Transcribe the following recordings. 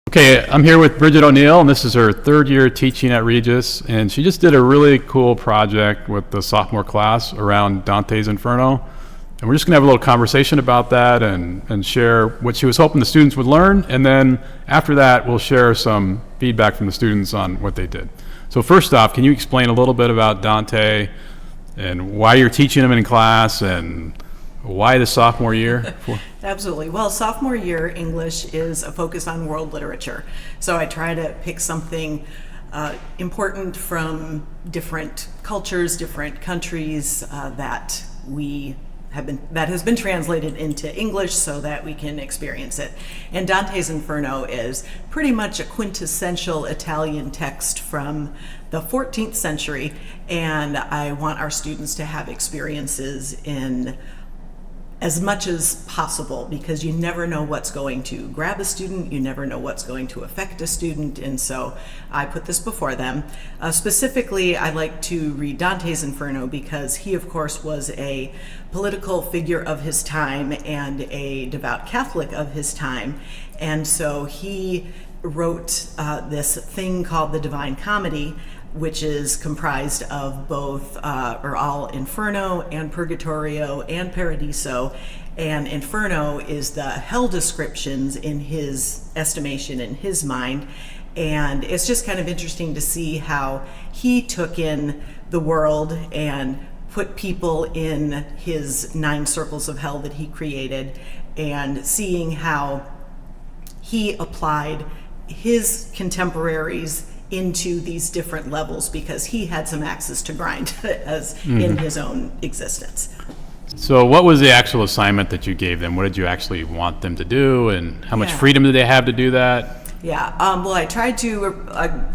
Okay, I'm here with Bridget O'Neill, and this is her third year teaching at Regis, and she just did a really cool project with the sophomore class around Dante's Inferno. And we're just going to have a little conversation about that and share what she was hoping the students would learn, and then after that, we'll share some feedback from the students on what they did. So first off, can you explain a little bit about Dante and why you're teaching him in class and why the sophomore year? Absolutely. Well, sophomore year English is a focus on world literature. So I try to pick something important from different cultures, different countries that has been translated into English so that we can experience it. And Dante's Inferno is pretty much a quintessential Italian text from the 14th century, and I want our students to have experiences in as much as possible, because you never know what's going to grab a student, you never know what's going to affect a student, and so I put this before them. Specifically, I like to read Dante's Inferno because he, of course, was a political figure of his time and a devout Catholic of his time, and so he wrote this thing called the Divine Comedy, which is comprised of both or all Inferno and Purgatorio and Paradiso, and Inferno is the hell descriptions in his estimation, in his mind. And it's just kind of interesting to see how he took in the world and put people in his 9 circles of hell that he created, and seeing how he applied his contemporaries into these different levels, because he had some axes to grind as in his own existence. So what was the actual assignment that you gave them? What did you actually want them to do, and how much freedom did they have to do that? Well, I tried to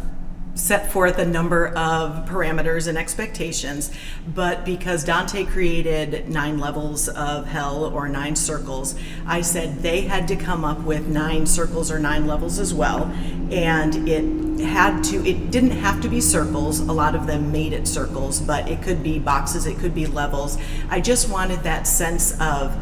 set forth a number of parameters and expectations, but because Dante created 9 levels of hell, or 9 circles, I said they had to come up with 9 circles or 9 levels as well. And it didn't have to be circles. A lot of them made it circles, but it could be boxes, it could be levels. I just wanted that sense of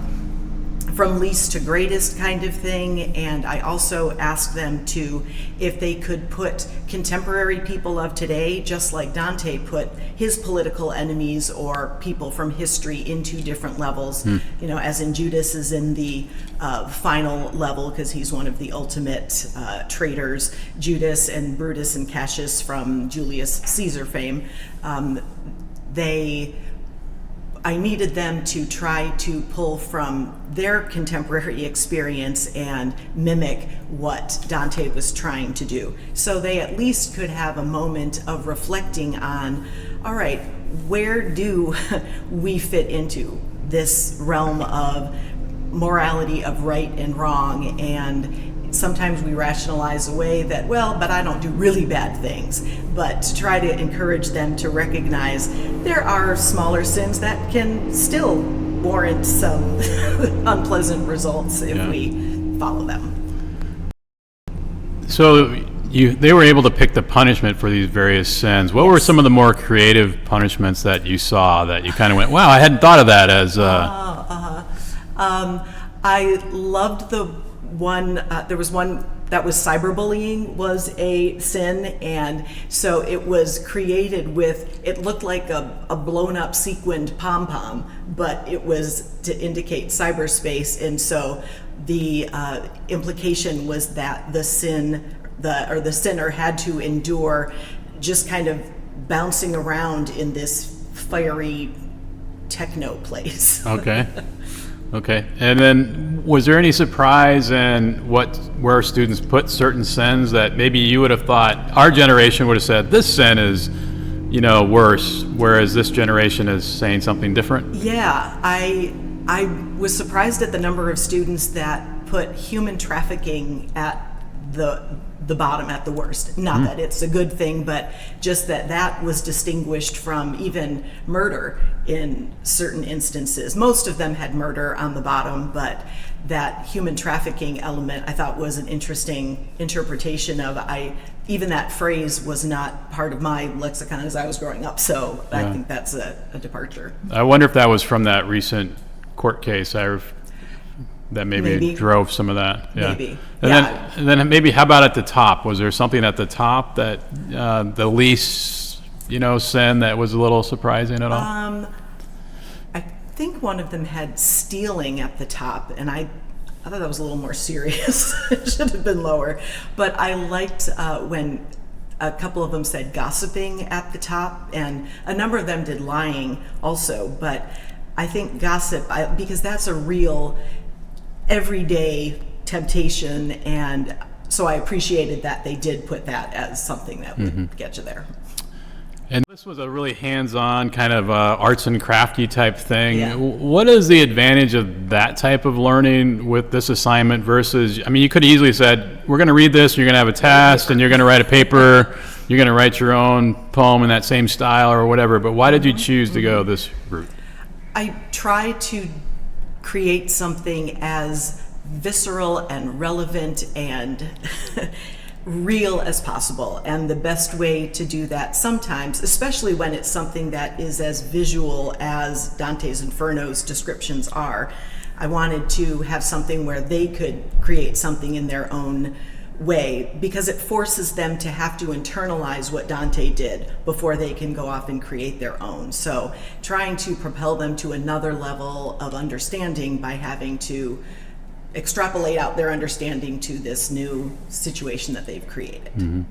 from least to greatest kind of thing. And I also asked them to, if they could put contemporary people of today, just like Dante put his political enemies or people from history into different levels, as in Judas is in the final level because he's one of the ultimate traitors. Judas and Brutus and Cassius from Julius Caesar fame, I needed them to try to pull from their contemporary experience and mimic what Dante was trying to do. So they at least could have a moment of reflecting on, all right, where do we fit into this realm of morality of right and wrong? And sometimes we rationalize away that, well, but I don't do really bad things. But to try to encourage them to recognize there are smaller sins that can still warrant some unpleasant results if we follow them. So they were able to pick the punishment for these various sins. What were some of the more creative punishments that you saw that you kind of went, wow, I hadn't thought of that as... I loved the one, there was one that was cyberbullying was a sin, and so it was created with, it looked like a blown up sequined pom-pom, but it was to indicate cyberspace, and so the implication was that the sinner had to endure just kind of bouncing around in this fiery techno place. Okay, and then was there any surprise in where students put certain sins that maybe you would have thought our generation would have said this sin is, worse, whereas this generation is saying something different? Yeah, I was surprised at the number of students that put human trafficking at the bottom, at the worst. Not that it's a good thing, but just that was distinguished from even murder in certain instances. Most of them had murder on the bottom, but that human trafficking element I thought was an interesting interpretation of, even that phrase was not part of my lexicon as I was growing up, so I think that's a departure. I wonder if that was from that recent court case. that maybe Maybe. drove some of that. Yeah. Maybe. And Yeah. then maybe how about at the top? Was there something at the top that the least, sin that was a little surprising at all? I think one of them had stealing at the top, and I thought that was a little more serious. It should have been lower. But I liked when a couple of them said gossiping at the top, and a number of them did lying also. But I think gossip, because that's a real everyday temptation, and so I appreciated that they did put that as something that would get you there. And this was a really hands-on kind of arts and crafty type thing. Yeah. What is the advantage of that type of learning with this assignment versus, you could have easily said, we're going to read this, you're going to have a test, and you're going to write a paper, you're going to write your own poem in that same style or whatever, but why did you choose to go this route? I try to create something as visceral and relevant and real as possible. And the best way to do that sometimes, especially when it's something that is as visual as Dante's Inferno's descriptions are, I wanted to have something where they could create something in their own way, because it forces them to have to internalize what Dante did before they can go off and create their own. So trying to propel them to another level of understanding by having to extrapolate out their understanding to this new situation that they've created.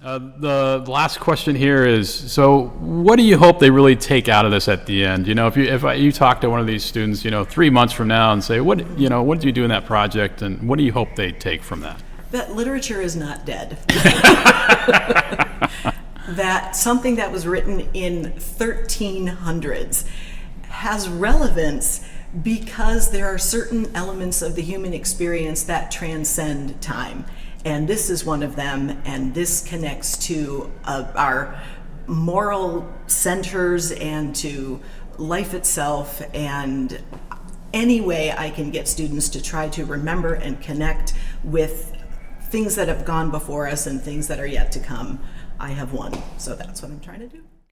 The last question here is, so what do you hope they really take out of this at the end? If you talk to one of these students, 3 months from now and say, what did you do in that project, and what do you hope they take from that? That literature is not dead. That something that was written in 1300s has relevance because there are certain elements of the human experience that transcend time. And this is one of them, and this connects to our moral centers and to life itself. And any way I can get students to try to remember and connect with things that have gone before us and things that are yet to come, I have won. So that's what I'm trying to do.